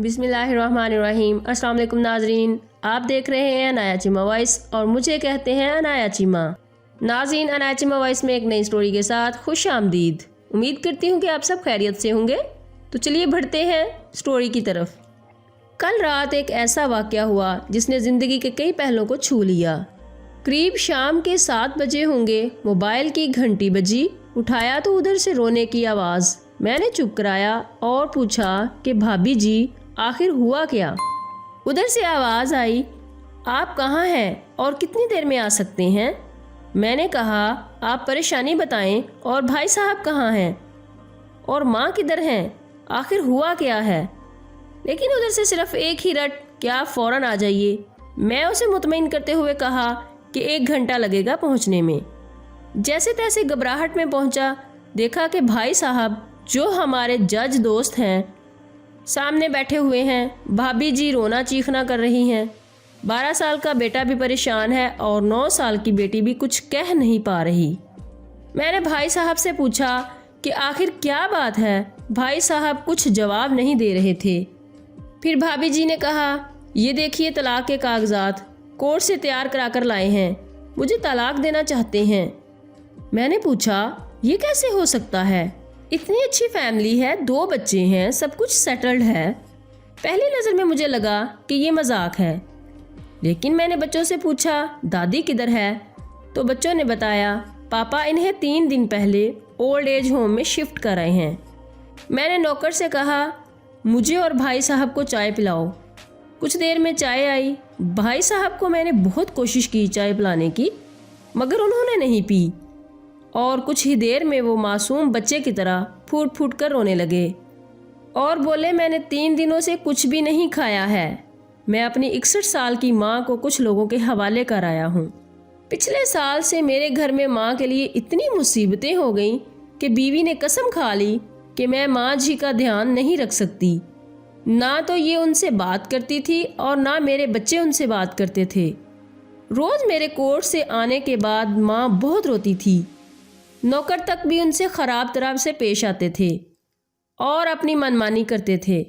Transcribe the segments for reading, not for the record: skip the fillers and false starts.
बिस्मिल्लाहिर्रहमानिर्रहीम। अस्सलाम वालेकुम नाजरीन, आप देख रहे हैं अनाया चीमा वॉइस और मुझे कहते हैं अनाया चीमा। नाज़रीन, अनाया चीमा वॉइस में एक नई स्टोरी के साथ खुश आमदीद। उम्मीद करती हूँ कि आप सब खैरियत से होंगे। तो चलिए बढ़ते हैं स्टोरी की तरफ। कल रात एक ऐसा वाक़या हुआ जिसने ज़िंदगी के कई पहलुओं को छू लिया। करीब शाम के 7 बजे होंगे, मोबाइल की घंटी बजी। उठाया तो उधर से रोने की आवाज़। मैंने चुप कराया और पूछा कि भाभी जी आखिर हुआ क्या। उधर से आवाज़ आई, आप कहाँ हैं और कितनी देर में आ सकते हैं। मैंने कहा, आप परेशानी बताएं और भाई साहब कहाँ हैं और माँ किधर हैं, आखिर हुआ क्या है। लेकिन उधर से सिर्फ एक ही रट, क्या आप फ़ौरन आ जाइए। मैं उसे मुतमईन करते हुए कहा कि 1 घंटा लगेगा पहुँचने में। जैसे तैसे घबराहट में पहुँचा, देखा कि भाई साहब जो हमारे जज दोस्त हैं सामने बैठे हुए हैं। भाभी जी रोना चीखना कर रही हैं। 12 साल का बेटा भी परेशान है और 9 साल की बेटी भी कुछ कह नहीं पा रही। मैंने भाई साहब से पूछा कि आखिर क्या बात है। भाई साहब कुछ जवाब नहीं दे रहे थे। फिर भाभी जी ने कहा, ये देखिए तलाक के कागजात कोर्ट से तैयार करा कर लाए हैं, मुझे तलाक देना चाहते हैं। मैंने पूछा, ये कैसे हो सकता है, इतनी अच्छी फैमिली है, 2 बच्चे हैं, सब कुछ सेटल्ड है। पहली नज़र में मुझे लगा कि ये मजाक है, लेकिन मैंने बच्चों से पूछा दादी किधर है, तो बच्चों ने बताया पापा इन्हें 3 दिन पहले ओल्ड एज होम में शिफ्ट कर रहे हैं। मैंने नौकर से कहा, मुझे और भाई साहब को चाय पिलाओ। कुछ देर में चाय आई। भाई साहब को मैंने बहुत कोशिश की चाय पिलाने की, मगर उन्होंने नहीं पी और कुछ ही देर में वो मासूम बच्चे की तरह फूट फूट कर रोने लगे और बोले, मैंने 3 दिनों से कुछ भी नहीं खाया है। मैं अपनी 61 साल की माँ को कुछ लोगों के हवाले कर आया हूँ। पिछले साल से मेरे घर में माँ के लिए इतनी मुसीबतें हो गईं कि बीवी ने कसम खा ली कि मैं माँ जी का ध्यान नहीं रख सकती। ना तो ये उनसे बात करती थी और ना मेरे बच्चे उनसे बात करते थे। रोज़ मेरे कोर्ट से आने के बाद माँ बहुत रोती थी। नौकर तक भी उनसे ख़राब तरह से पेश आते थे और अपनी मनमानी करते थे।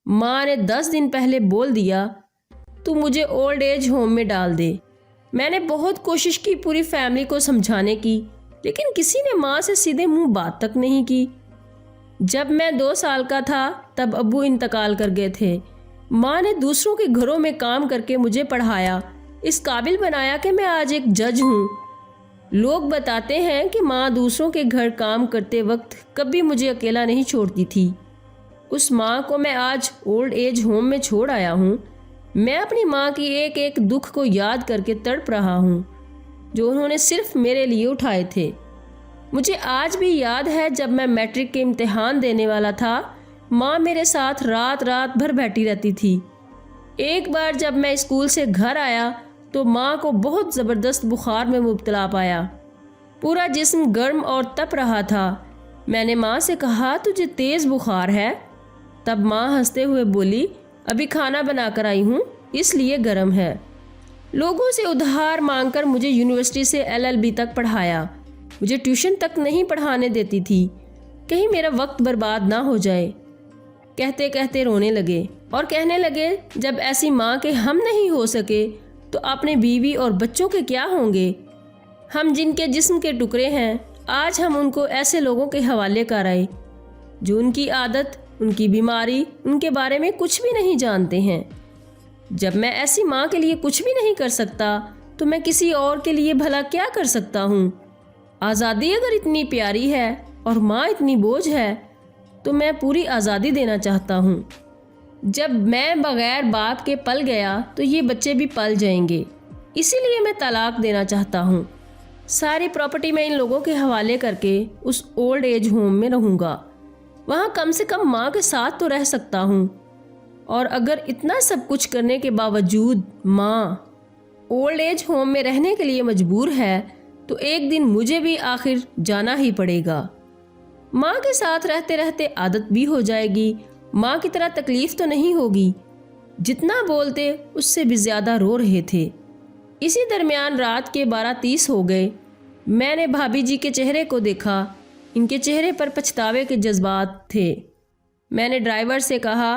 माँ ने 10 दिन पहले बोल दिया, तू मुझे ओल्ड एज होम में डाल दे। मैंने बहुत कोशिश की पूरी फैमिली को समझाने की, लेकिन किसी ने माँ से सीधे मुंह बात तक नहीं की। जब मैं 2 साल का था तब अब्बू इंतकाल कर गए थे। माँ ने दूसरों के घरों में काम करके मुझे पढ़ाया, इस काबिल बनाया कि मैं आज एक जज हूँ। लोग बताते हैं कि माँ दूसरों के घर काम करते वक्त कभी मुझे अकेला नहीं छोड़ती थी। उस माँ को मैं आज ओल्ड एज होम में छोड़ आया हूँ। मैं अपनी माँ की एक एक दुख को याद करके तड़प रहा हूँ जो उन्होंने सिर्फ मेरे लिए उठाए थे। मुझे आज भी याद है जब मैं मैट्रिक के इम्तिहान देने वाला था, माँ मेरे साथ रात रात भर बैठी रहती थी। एक बार जब मैं स्कूल से घर आया तो माँ को बहुत ज़बरदस्त बुखार में मुब्तला पाया। पूरा जिस्म गर्म और तप रहा था। मैंने माँ से कहा, तुझे तेज़ बुखार है। तब माँ हंसते हुए बोली, अभी खाना बना कर आई हूँ इसलिए गर्म है। लोगों से उधार मांगकर मुझे यूनिवर्सिटी से LLB तक पढ़ाया। मुझे ट्यूशन तक नहीं पढ़ाने देती थी, कहीं मेरा वक्त बर्बाद ना हो जाए। कहते कहते रोने लगे और कहने लगे, जब ऐसी माँ के हम नहीं हो सके तो अपने बीवी और बच्चों के क्या होंगे। हम जिनके जिस्म के टुकड़े हैं, आज हम उनको ऐसे लोगों के हवाले कर आए जो उनकी आदत, उनकी बीमारी, उनके बारे में कुछ भी नहीं जानते हैं। जब मैं ऐसी माँ के लिए कुछ भी नहीं कर सकता तो मैं किसी और के लिए भला क्या कर सकता हूँ। आज़ादी अगर इतनी प्यारी है और माँ इतनी बोझ है तो मैं पूरी आज़ादी देना चाहता हूँ। जब मैं बगैर बाप के पल गया तो ये बच्चे भी पल जाएंगे, इसीलिए मैं तलाक देना चाहता हूँ। सारी प्रॉपर्टी मैं इन लोगों के हवाले करके उस ओल्ड एज होम में रहूँगा। वहाँ कम से कम माँ के साथ तो रह सकता हूँ। और अगर इतना सब कुछ करने के बावजूद माँ ओल्ड एज होम में रहने के लिए मजबूर है तो एक दिन मुझे भी आखिर जाना ही पड़ेगा। माँ के साथ रहते रहते आदत भी हो जाएगी। माँ की तरह तकलीफ़ तो नहीं होगी। जितना बोलते उससे भी ज़्यादा रो रहे थे। इसी दरमियान रात के 12:30 हो गए। मैंने भाभी जी के चेहरे को देखा। इनके चेहरे पर पछतावे के जज्बात थे। मैंने ड्राइवर से कहा,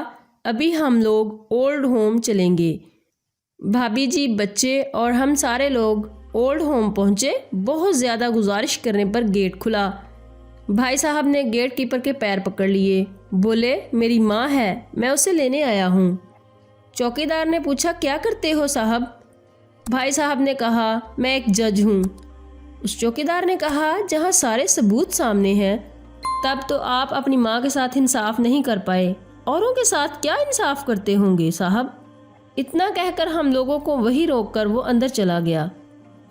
ابھی ہم لوگ اولڈ ہوم چلیں گے۔ بھابھی جی، بچے اور ہم سارے لوگ اولڈ ہوم پہنچے۔ بہت زیادہ گزارش کرنے پر گیٹ کھلا۔ بھائی صاحب نے گیٹ کیپر کے پیر پکڑ لیے، بولے میری ماں ہے، میں اسے لینے آیا ہوں۔ چوکیدار نے پوچھا کیا کرتے ہو صاحب؟ بھائی صاحب نے کہا میں ایک جج ہوں۔ اس چوکیدار نے کہا جہاں سارے ثبوت سامنے ہیں تب تو آپ اپنی ماں کے ساتھ انصاف نہیں کر پائے، اوروں کے ساتھ کیا انصاف کرتے ہوں گے صاحب؟ اتنا کہہ کر ہم لوگوں کو وہی روک کر وہ اندر چلا گیا۔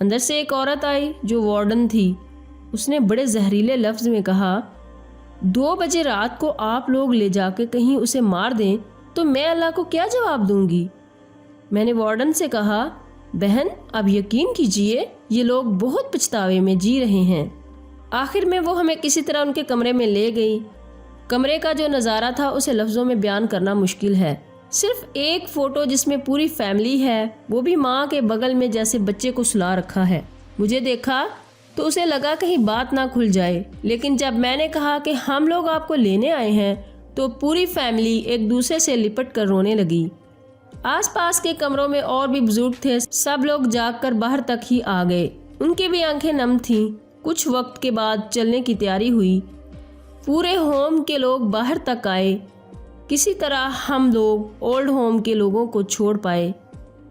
اندر سے ایک عورت آئی جو وارڈن تھی۔ اس نے بڑے زہریلے لفظ میں کہا 2 بجے رات کو آپ لوگ لے جا کے کہیں اسے مار دیں تو میں اللہ کو کیا جواب دوں گی؟ میں نے وارڈن سے کہا بہن اب یقین کیجئے یہ لوگ بہت پچھتاوے میں جی رہے ہیں۔ آخر میں وہ ہمیں کسی طرح ان کے کمرے میں لے گئی۔ کمرے کا جو نظارہ تھا اسے لفظوں میں بیان کرنا مشکل ہے۔ صرف ایک فوٹو جس میں پوری فیملی ہے، وہ بھی ماں کے بغل میں جیسے بچے کو سلا رکھا ہے۔ مجھے دیکھا تو اسے لگا کہیں بات نہ کھل جائے، لیکن جب میں نے کہا کہ ہم لوگ آپ کو لینے آئے ہیں تو پوری فیملی ایک دوسرے سے لپٹ کر رونے لگی۔ آس پاس کے کمروں میں اور بھی بزرگ تھے، سب لوگ جاگ کر باہر تک ہی آ گئے۔ ان کی بھی آنکھیں نم تھیں۔ کچھ وقت کے بعد چلنے کی تیاری ہوئی۔ پورے ہوم کے لوگ باہر تک آئے۔ کسی طرح ہم لوگ اولڈ ہوم کے لوگوں کو چھوڑ پائے۔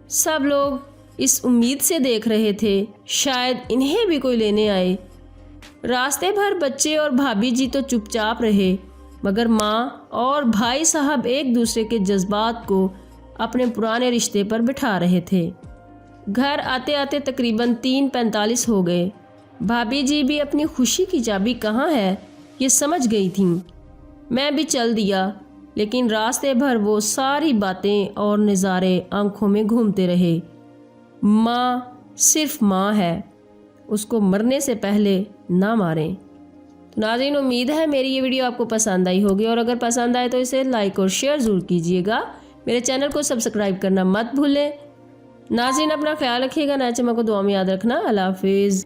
سب لوگ اس امید سے دیکھ رہے تھے شاید انہیں بھی کوئی لینے آئے۔ راستے بھر بچے اور بھابھی جی تو چپ چاپ رہے، مگر ماں اور بھائی صاحب ایک دوسرے کے جذبات کو اپنے پرانے رشتے پر بٹھا رہے تھے۔ گھر آتے آتے تقریباً 3:45 ہو گئے۔ بھابھی جی بھی اپنی خوشی کی چابی کہاں ہے یہ سمجھ گئی تھیں۔ میں بھی چل دیا، لیکن راستے بھر وہ ساری باتیں اور نظارے آنکھوں میں گھومتے رہے۔ ماں صرف ماں ہے، اس کو مرنے سے پہلے نہ ماریں۔ تو ناظرین، امید ہے میری یہ ویڈیو آپ کو پسند آئی ہوگی، اور اگر پسند آئے تو اسے لائک اور شیئر ضرور کیجیے گا۔ میرے چینل کو سبسکرائب کرنا مت بھولیں۔ ناظرین اپنا خیال رکھیے گا، انایا چیما کو دعا میں یاد رکھنا۔ اللہ حافظ۔